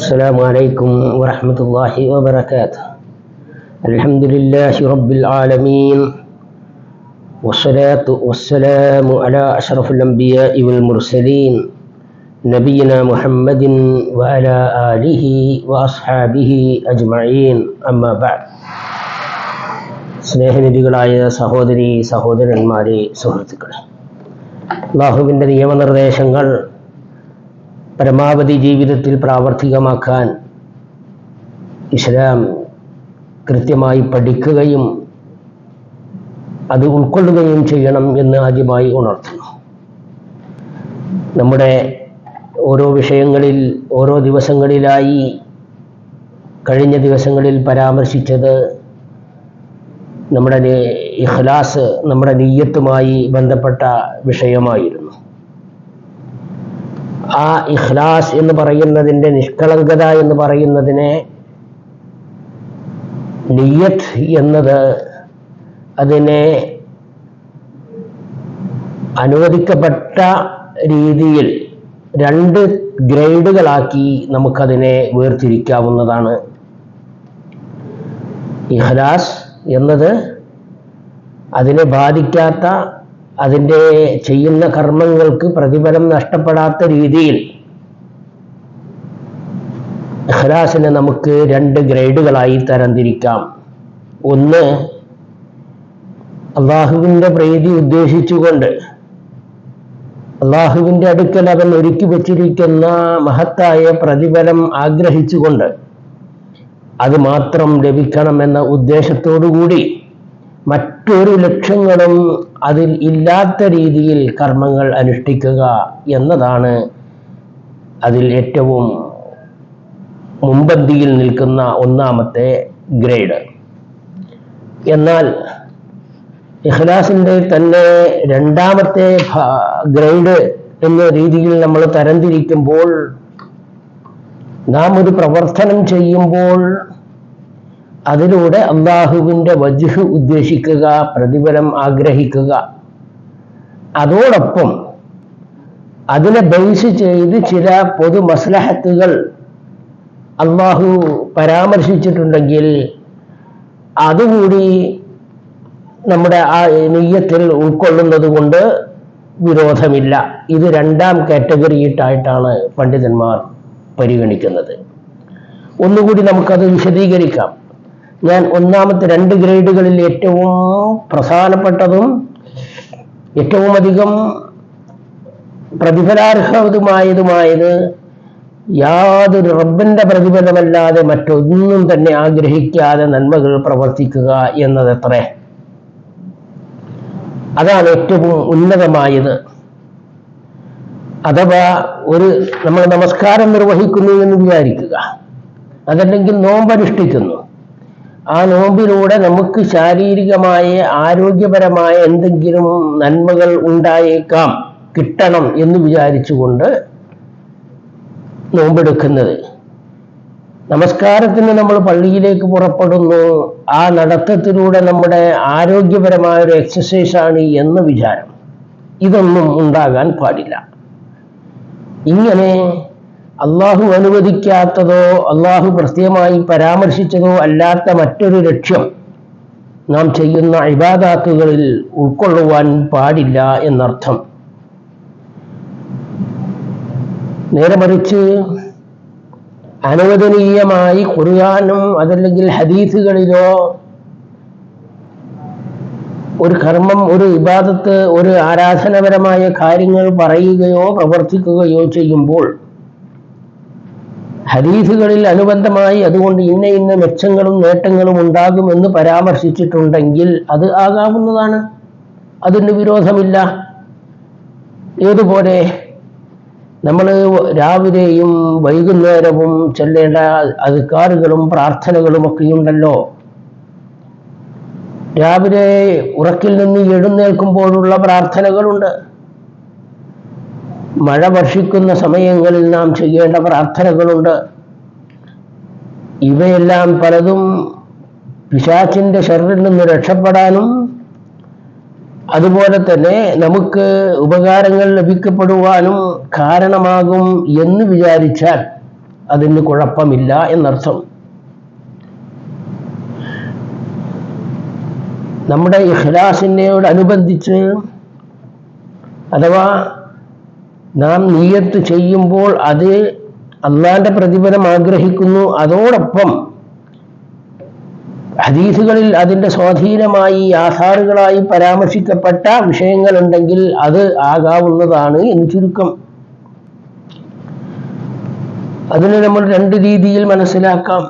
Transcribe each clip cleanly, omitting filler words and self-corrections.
السلام عليكم ورحمة الله وبركاته. الحمد لله رب العالمين، والصلاة والسلام على أشرف الأنبياء والمرسلين نبينا محمد وعلى آله وأصحابه أجمعين. أما بعد. സ്നേഹനിധികളായ സഹോദരി സഹോദരന്മാരെ, സുഹൃത്തുക്കളെ, അല്ലാഹുവിൻ്റെ നിയമനിർദ്ദേശങ്ങൾ പരമാവധി ജീവിതത്തിൽ പ്രാവർത്തികമാക്കാൻ ഇസ്ലാം കൃത്യമായി പഠിക്കുകയും അത് ഉൾക്കൊള്ളുകയും ചെയ്യണം എന്ന് ആദ്യമായി ഉണർത്തുന്നു. നമ്മുടെ ഓരോ വിഷയങ്ങളിൽ ഓരോ ദിവസങ്ങളിലായി കഴിഞ്ഞ ദിവസങ്ങളിൽ പരാമർശിച്ചത് നമ്മുടെ ഇഖ്ലാസ്, നമ്മുടെ നിയ്യത്തുമായി ബന്ധപ്പെട്ട വിഷയമായിരുന്നു. ആ ഇഖ്ലാസ് എന്ന് പറയുന്നതിൻ്റെ, നിഷ്കളങ്കത എന്ന് പറയുന്നതിനെ നിയ്യത്ത് എന്നത് അതിനെ അനുവദിക്കപ്പെട്ട രീതിയിൽ രണ്ട് ഗ്രേഡുകളാക്കി നമുക്കതിനെ വേർതിരിക്കാവുന്നതാണ്. ഇഖ്ലാസ് എന്നത് അതിനെ ബാധിക്കാത്ത, അതിൻ്റെ ചെയ്യുന്ന കർമ്മങ്ങൾക്ക് പ്രതിഫലം നഷ്ടപ്പെടാത്ത രീതിയിൽ ഇഖ്ലാസിനെ നമുക്ക് രണ്ട് ഗ്രേഡുകളായി തരംതിരിക്കാം. ഒന്ന്, അള്ളാഹുവിൻ്റെ പ്രീതി ഉദ്ദേശിച്ചുകൊണ്ട് അള്ളാഹുവിൻ്റെ അടുക്കൽ അവൻ ഒരുക്കി വച്ചിരിക്കുന്ന മഹത്തായ പ്രതിഫലം ആഗ്രഹിച്ചുകൊണ്ട് അത് മാത്രം ലഭിക്കണമെന്ന ഉദ്ദേശത്തോടുകൂടി മറ്റൊരു ലക്ഷ്യങ്ങളും അതിൽ ഇല്ലാത്ത രീതിയിൽ കർമ്മങ്ങൾ അനുഷ്ഠിക്കുക എന്നതാണ് അതിൽ ഏറ്റവും മുൻപന്തിയിൽ നിൽക്കുന്ന ഒന്നാമത്തെ ഗ്രേഡ്. എന്നാൽ ഇഖ്ലാസിൻ്റെ തന്നെ രണ്ടാമത്തെ ഗ്രേഡ് എന്ന രീതിയിൽ നമ്മൾ തരംതിരിക്കുമ്പോൾ, നാം ഒരു പ്രവർത്തനം ചെയ്യുമ്പോൾ അതിലൂടെ അള്ളാഹുവിൻ്റെ വജ്ഹ് ഉദ്ദേശിക്കുക, പ്രതിഫലം ആഗ്രഹിക്കുക, അതോടൊപ്പം അതിനെ ബേസ് ചെയ്ത് ചില പൊതു മസ്ലഹത്തുകൾ അള്ളാഹു പരാമർശിച്ചിട്ടുണ്ടെങ്കിൽ അതുകൂടി നമ്മുടെ ആ നിയ്യത്തിൽ ഉൾക്കൊള്ളുന്നത് കൊണ്ട് വിരോധമില്ല. ഇത് രണ്ടാം കാറ്റഗറിയിട്ടായിട്ടാണ് പണ്ഡിതന്മാർ പരിഗണിക്കുന്നത്. ഒന്നുകൂടി നമുക്കത് വിശദീകരിക്കാം. ഞാൻ ഒന്നാമത്തെ രണ്ട് ഗ്രേഡുകളിൽ ഏറ്റവും പ്രധാനപ്പെട്ടതും ഏറ്റവും അധികം പ്രതിഫലാർഹമായത് യാതൊരു റബ്ബിൻ്റെ പ്രതിഫലമല്ലാതെ മറ്റൊന്നും തന്നെ ആഗ്രഹിക്കാതെ നന്മകൾ പ്രവർത്തിക്കുക എന്നതത്രേ. അതാണ് ഏറ്റവും ഉന്നതമായത്. അഥവാ നമ്മൾ നമസ്കാരം നിർവഹിക്കുന്നു എന്ന് വിചാരിക്കുക, അതല്ലെങ്കിൽ നോമ്പനുഷ്ഠിക്കുന്നു. ആ നോമ്പിലൂടെ നമുക്ക് ശാരീരികമായ ആരോഗ്യപരമായ എന്തെങ്കിലും നന്മകൾ ഉണ്ടായേക്കാം, കിട്ടണം എന്ന് വിചാരിച്ചുകൊണ്ട് നോമ്പെടുക്കുന്നത്. നമസ്കാരത്തിന് നമ്മൾ പള്ളിയിലേക്ക് പുറപ്പെടുന്നു, ആ നടത്തത്തിലൂടെ നമ്മുടെ ആരോഗ്യപരമായ ഒരു എക്സസൈസാണ് എന്ന വിചാരം, ഇതൊന്നും ഉണ്ടാകാൻ പാടില്ല. ഇങ്ങനെ അള്ളാഹു അനുവദിക്കാത്തതോ അള്ളാഹു പ്രത്യേകമായി പരാമർശിച്ചതോ അല്ലാത്ത മറ്റൊരു ലക്ഷ്യം നാം ചെയ്യുന്ന ഇബാദാത്തുകളിൽ ഉൾക്കൊള്ളുവാൻ പാടില്ല എന്നർത്ഥം. നേരെ മറിച്ച് അനുവദനീയമായി ഖുർആനും അതല്ലെങ്കിൽ ഹദീസുകളിലോ ഒരു കർമ്മം, ഒരു ഇബാദത്ത്, ഒരു ആരാധനപരമായ കാര്യങ്ങൾ പറയുകയോ പ്രവർത്തിക്കുകയോ ചെയ്യുമ്പോൾ ഹദീസുകളിൽ അനുബന്ധമായി അതുകൊണ്ട് ഇന്ന മെച്ചങ്ങളും നേട്ടങ്ങളും ഉണ്ടാകുമെന്ന് പരാമർശിച്ചിട്ടുണ്ടെങ്കിൽ അത് ആകാവുന്നതാണ്, അതിന് വിരോധമില്ല. ഏതുപോലെ നമ്മൾ രാവിലെയും വൈകുന്നേരവും ചൊല്ലേണ്ട അദ്കാറുകളും പ്രാർത്ഥനകളും ഒക്കെയുണ്ടല്ലോ. രാവിലെ ഉറക്കിൽ നിന്ന് എഴുന്നേൽക്കുമ്പോഴുള്ള പ്രാർത്ഥനകളുണ്ട്, മഴ വർഷിക്കുന്ന സമയങ്ങളിൽ നാം ചെയ്യേണ്ട പ്രാർത്ഥനകളുണ്ട്. ഇവയെല്ലാം പലതും പിശാചിൻ്റെ ശർറിൽ നിന്ന് രക്ഷപ്പെടാനും അതുപോലെ തന്നെ നമുക്ക് ഉപകാരങ്ങൾ ലഭിക്കപ്പെടുവാനും കാരണമാകും എന്ന് വിചാരിച്ചാൽ അതിന് കുഴപ്പമില്ല എന്നർത്ഥം. നമ്മുടെ ഇഖ്ലാസിനോടനുബന്ധിച്ച് അഥവാ നാം നിയ്യത്ത് ചെയ്യുമ്പോൾ അത് അള്ളാന്റെ പ്രതിഫലം ആഗ്രഹിക്കുന്നു. അതോടൊപ്പം ഹദീസുകളിൽ അതിൻ്റെ സ്വാധീനമായി ആധാറുകളായി പരാമർശിക്കപ്പെട്ട വിഷയങ്ങളുണ്ടെങ്കിൽ അത് ആകാവുന്നതാണ് എന്ന് ചുരുക്കം. അതിന് നമ്മൾ രണ്ട് രീതിയിൽ മനസ്സിലാക്കാം.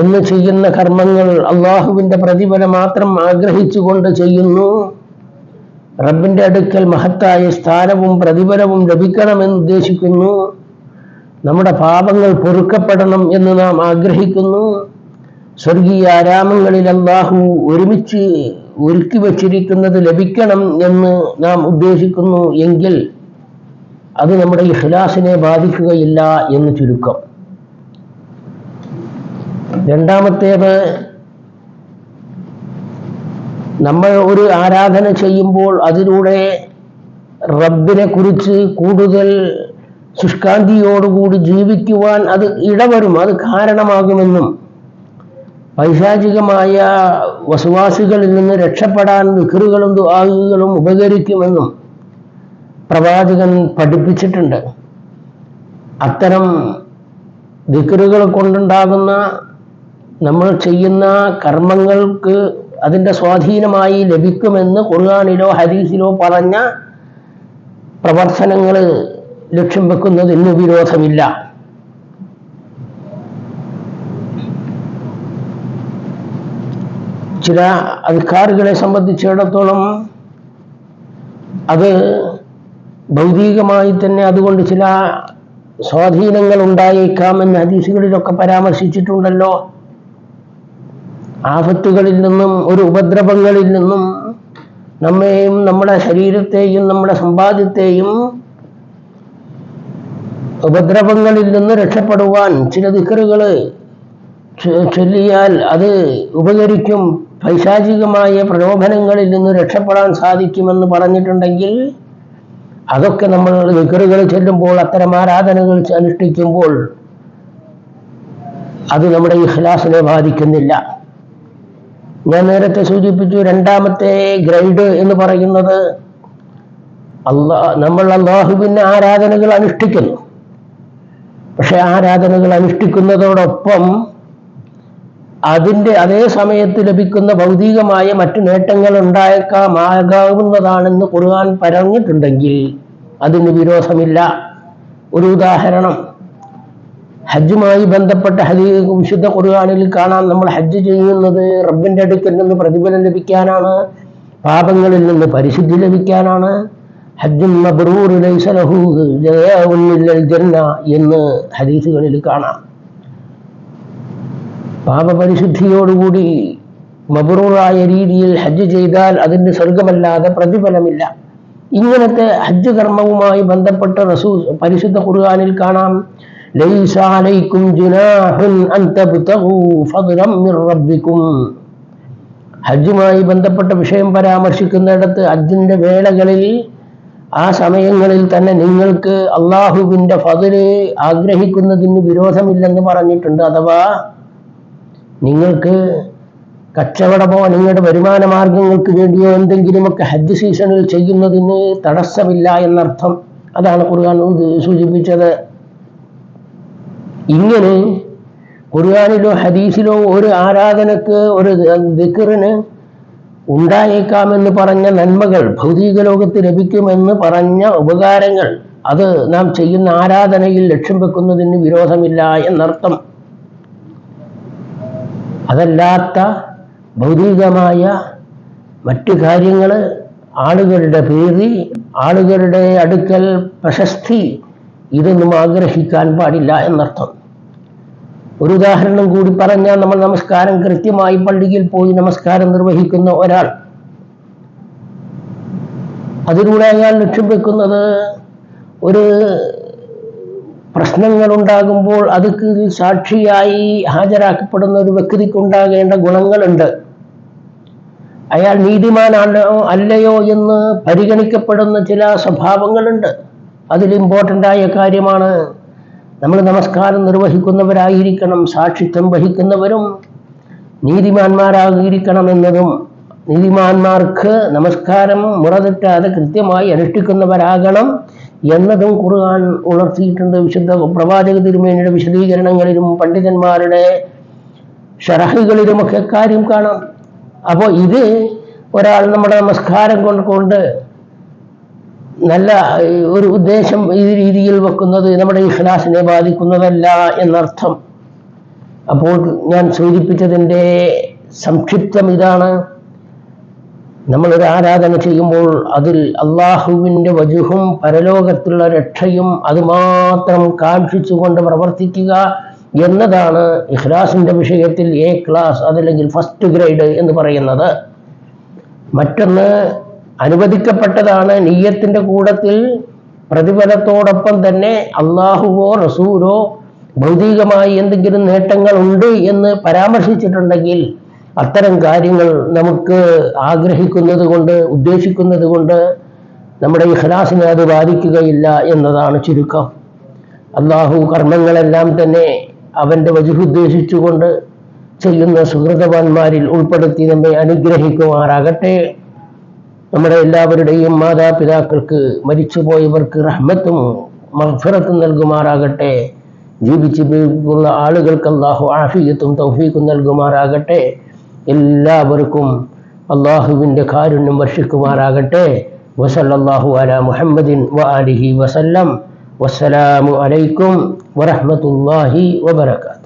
ഒന്ന്, ചെയ്യുന്ന കർമ്മങ്ങൾ അള്ളാഹുവിൻ്റെ പ്രതിഫലം മാത്രം ആഗ്രഹിച്ചുകൊണ്ട് ചെയ്യുന്നു, റബ്ബിൻ്റെ അടുക്കൽ മഹത്തായ സ്ഥാനവും പ്രതിഫലവും ലഭിക്കണമെന്ന് ഉദ്ദേശിക്കുന്നു, നമ്മുടെ പാപങ്ങൾ പൊറുക്കപ്പെടണം എന്ന് നാം ആഗ്രഹിക്കുന്നു, സ്വർഗീയ ആരാമങ്ങളിൽ അള്ളാഹു ഒരുമിച്ച് ഒരുക്കി വച്ചിരിക്കുന്നത് ലഭിക്കണം എന്ന് നാം ഉദ്ദേശിക്കുന്നു എങ്കിൽ അത് നമ്മുടെ ഇഖ്ലാസിനെ ബാധിക്കുകയില്ല എന്ന് ചുരുക്കം. രണ്ടാമത്തേത്, നമ്മൾ ഒരു ആരാധന ചെയ്യുമ്പോൾ അതിലൂടെ റബ്ബിനെ കുറിച്ച് കൂടുതൽ ശുഷ്കാന്തിയോടുകൂടി ജീവിക്കുവാൻ അത് ഇടവരും, അത് കാരണമാകുമെന്നും പൈശാചികമായ വസ്വാസുകളിൽ നിന്ന് രക്ഷപ്പെടാൻ ദിക്റുകളും ദുആകളും ഉപകരിക്കുമെന്നും പ്രവാചകൻ പഠിപ്പിച്ചിട്ടുണ്ട്. അത്തരം ദിക്റുകൾ കൊണ്ടുണ്ടാകുന്ന നമ്മൾ ചെയ്യുന്ന കർമ്മങ്ങൾക്ക് അതിൻ്റെ സ്വാധീനമായി ലഭിക്കുമെന്ന് ഖുർആനിലോ ഹദീസിലോ പറഞ്ഞ പ്രവർത്തനങ്ങൾ ലക്ഷ്യം വെക്കുന്നതിന് വിരോധമില്ല. ചില അദ്കാറുകളെ സംബന്ധിച്ചിടത്തോളം അത് ഭൗതികമായി തന്നെ അതുകൊണ്ട് ചില സ്വാധീനങ്ങൾ ഉണ്ടായേക്കാം എന്ന് ഹദീസുകളിലൊക്കെ പരാമർശിച്ചിട്ടുണ്ടല്ലോ. ആപത്തുകളിൽ നിന്നും ഒരു ഉപദ്രവങ്ങളിൽ നിന്നും നമ്മെയും നമ്മുടെ ശരീരത്തെയും നമ്മുടെ സമ്പാദ്യത്തെയും ഉപദ്രവങ്ങളിൽ നിന്ന് രക്ഷപ്പെടുവാൻ ചില ദിക്റുകൾ ചൊല്ലിയാൽ അത് ഉപകരിക്കും, പൈശാചികമായ പ്രലോഭനങ്ങളിൽ നിന്ന് രക്ഷപ്പെടാൻ സാധിക്കുമെന്ന് പറഞ്ഞിട്ടുണ്ടെങ്കിൽ അതൊക്കെ നമ്മൾ ദിക്റുകൾ ചൊല്ലുമ്പോൾ, അത്തരം ആരാധനകൾ അനുഷ്ഠിക്കുമ്പോൾ അത് നമ്മുടെ ഇഖ്ലാസിനെ ബാധിക്കുന്നില്ല. ഞാൻ നേരത്തെ സൂചിപ്പിച്ചു, രണ്ടാമത്തെ ഗ്രേഡ് എന്ന് പറയുന്നത് നമ്മൾ അല്ലാഹുവിൻ്റെ ആരാധനകൾ അനുഷ്ഠിക്കുന്നു. പക്ഷെ ആരാധനകൾ അനുഷ്ഠിക്കുന്നതോടൊപ്പം അതിൻ്റെ അതേ സമയത്ത് ലഭിക്കുന്ന ഭൗതികമായ മറ്റു നേട്ടങ്ങൾ ആകാവുന്നതാണെന്ന് ഖുർആൻ പറഞ്ഞിട്ടുണ്ടെങ്കിൽ അതിന് വിരോധമില്ല. ഒരു ഉദാഹരണം, ഹജ്ജുമായി ബന്ധപ്പെട്ട വിശുദ്ധ ഖുർആനിൽ കാണാം. നമ്മൾ ഹജ്ജ് ചെയ്യുന്നത് റബ്ബിൻ്റെ അടുക്കൽ നിന്ന് പ്രതിഫലം ലഭിക്കാനാണ്, പാപങ്ങളിൽ നിന്ന് പരിശുദ്ധി ലഭിക്കാനാണ്. ഹജ്ജുൻ മബ്റൂർ ലൈസ ലഹു ജസാഉൻ ഇല്ലൽ ജന്ന എന്ന് ഹദീസുകളിൽ കാണാം. പാപപരിശുദ്ധിയോടുകൂടി മബ്റൂറായ രീതിയിൽ ഹജ്ജ് ചെയ്താൽ അതിന് സ്വർഗമല്ലാതെ പ്രതിഫലമില്ല. ഇങ്ങനത്തെ ഹജ്ജ് കർമ്മവുമായി ബന്ധപ്പെട്ട പരിശുദ്ധ ഖുർആനിൽ കാണാം, ലൈസ അലൈക്കും ജുനാഹുൻ അൻ തബ്തഗൂ ഫദ്ലൻ മിർ റബ്ബിക്കും. ഹജ്ജുമായി ബന്ധപ്പെട്ട വിഷയം പരാമർശിക്കുന്നിടത്ത് ഹജ്ജിന്റെ വേളകളിൽ ആ സമയങ്ങളിൽ തന്നെ നിങ്ങൾക്ക് അള്ളാഹുവിൻ്റെ ഫദ്ല് ആഗ്രഹിക്കുന്നതിന് വിരോധമില്ലെന്ന് പറഞ്ഞിട്ടുണ്ട്. അഥവാ നിങ്ങൾക്ക് കച്ചവടമോ നിങ്ങളുടെ വരുമാന മാർഗങ്ങൾക്ക് വേണ്ടിയോ എന്തെങ്കിലുമൊക്കെ ഹജ്ജ് സീസണിൽ ചെയ്യുന്നതിന് തടസ്സമില്ല എന്നർത്ഥം. അതാണ് ഖുർആൻ സൂചിപ്പിച്ചത്. ഇങ്ങനെ ഖുർആനിലോ ഹദീസിലോ ഒരു ആരാധനക്ക്, ഒരു ദിക്റിന് ഉണ്ടായേക്കാമെന്ന് പറഞ്ഞ നന്മകൾ, ഭൗതിക ലോകത്ത് ലഭിക്കുമെന്ന് പറഞ്ഞ ഉപകാരങ്ങൾ, അത് നാം ചെയ്യുന്ന ആരാധനയിൽ ലക്ഷ്യം വെക്കുന്നതിന് വിരോധമില്ല എന്നർത്ഥം. അതല്ലാത്ത ഭൗതികമായ മറ്റു കാര്യങ്ങൾ, ആളുകളുടെ പേര്, ആളുകളുടെ അടുക്കൽ പ്രശസ്തി, ഇതൊന്നും ആഗ്രഹിക്കാൻ പാടില്ല എന്നർത്ഥം. ഒരു ഉദാഹരണം കൂടി പറഞ്ഞാൽ, നമ്മൾ നമസ്കാരം കൃത്യമായി പള്ളിയിൽ പോയി നമസ്കാരം നിർവഹിക്കുന്ന ഒരാൾ, അതിലൂടെ അയാൾ ലക്ഷ്യം വെക്കുന്നത് ഒരു പ്രശ്നങ്ങൾ ഉണ്ടാകുമ്പോൾ അത് സാക്ഷിയായി ഹാജരാക്കപ്പെടുന്ന ഒരു വ്യക്തിക്കുണ്ടാകേണ്ട ഗുണങ്ങളുണ്ട്. അയാൾ നീതിമാനാണോ അല്ലയോ എന്ന് പരിഗണിക്കപ്പെടുന്ന ചില സ്വഭാവങ്ങളുണ്ട്. അതിൽ ഇമ്പോർട്ടൻ്റായ കാര്യമാണ് നമ്മൾ നമസ്കാരം നിർവഹിക്കുന്നവരായിരിക്കണം, സാക്ഷിത്വം വഹിക്കുന്നവരും നീതിമാന്മാരായിരിക്കണം എന്നതും, നീതിമാന്മാർക്ക് നമസ്കാരം മുറതെറ്റാതെ കൃത്യമായി അനുഷ്ഠിക്കുന്നവരാകണം എന്നതും ഖുർആൻ ഉണർത്തിയിട്ടുണ്ട്. വിശുദ്ധ പ്രവാചക തിരുമേനിയുടെ വിശദീകരണങ്ങളിലും പണ്ഡിതന്മാരുടെ ഷറഹുകളിലുമൊക്കെ കാര്യം കാണാം. അപ്പോൾ ഇത് ഒരാൾ നമ്മുടെ നമസ്കാരം കൊണ്ട് നല്ല ഒരു ഉദ്ദേശം ഈ രീതിയിൽ വെക്കുന്നത് നമ്മുടെ ഇഖ്ലാസിനെ ബാധിക്കുന്നതല്ല എന്നർത്ഥം. അപ്പോൾ ഞാൻ സൂചിപ്പിച്ചതിൻ്റെ സംക്ഷിപ്തം ഇതാണ്. നമ്മളൊരു ആരാധന ചെയ്യുമ്പോൾ അതിൽ അള്ളാഹുവിൻ്റെ വജുഹും പരലോകത്തുള്ള രക്ഷയും അതുമാത്രം കാക്ഷിച്ചുകൊണ്ട് പ്രവർത്തിക്കുക എന്നതാണ് ഇഖ്ലാസിൻ്റെ വിഷയത്തിൽ എ ക്ലാസ്, അതല്ലെങ്കിൽ ഫസ്റ്റ് ഗ്രേഡ് എന്ന് പറയുന്നത്. മറ്റൊന്ന് അനുവദിക്കപ്പെട്ടതാണ് നിയ്യത്തിൻ്റെ കൂട്ടത്തിൽ പ്രതിഫലത്തോടൊപ്പം തന്നെ അള്ളാഹുവോ റസൂലോ ഭൗതികമായി എന്തെങ്കിലും നേട്ടങ്ങൾ ഉണ്ട് എന്ന് പരാമർശിച്ചിട്ടുണ്ടെങ്കിൽ അത്തരം കാര്യങ്ങൾ നമുക്ക് ആഗ്രഹിക്കുന്നത് കൊണ്ട്, ഉദ്ദേശിക്കുന്നത് കൊണ്ട് നമ്മുടെ ഇഖ്ലാസിനെ അത് ബാധിക്കുകയില്ല എന്നതാണ് ചുരുക്കം. അള്ളാഹു കർമ്മങ്ങളെല്ലാം തന്നെ അവൻ്റെ വജുഹ് ഉദ്ദേശിച്ചുകൊണ്ട് ചെയ്യുന്ന സുഹൃതവാന്മാരിൽ ഉൾപ്പെടുത്തി നമ്മെ അനുഗ്രഹിക്കുമാറാകട്ടെ. നമ്മുടെ എല്ലാവരുടെയും മാതാപിതാക്കൾക്ക്, മരിച്ചുപോയവർക്ക് റഹ്മത്തും മഗ്ഫിറത്തും നൽകുമാറാകട്ടെ. ജീവിച്ചിരിക്കുന്ന ആളുകൾക്ക് അള്ളാഹു ആഫിയത്തും തൗഫീഖും നൽകുമാറാകട്ടെ. എല്ലാവർക്കും അള്ളാഹുവിൻ്റെ കാരുണ്യം വർഷിക്കുമാറാകട്ടെ. വസല്ലല്ലാഹു അലാ മുഹമ്മദിൻ വആലിഹി വസല്ലം. വസ്സലാമു അലൈക്കും വറഹ്മത്തുള്ളാഹി വബറകാതുഹു.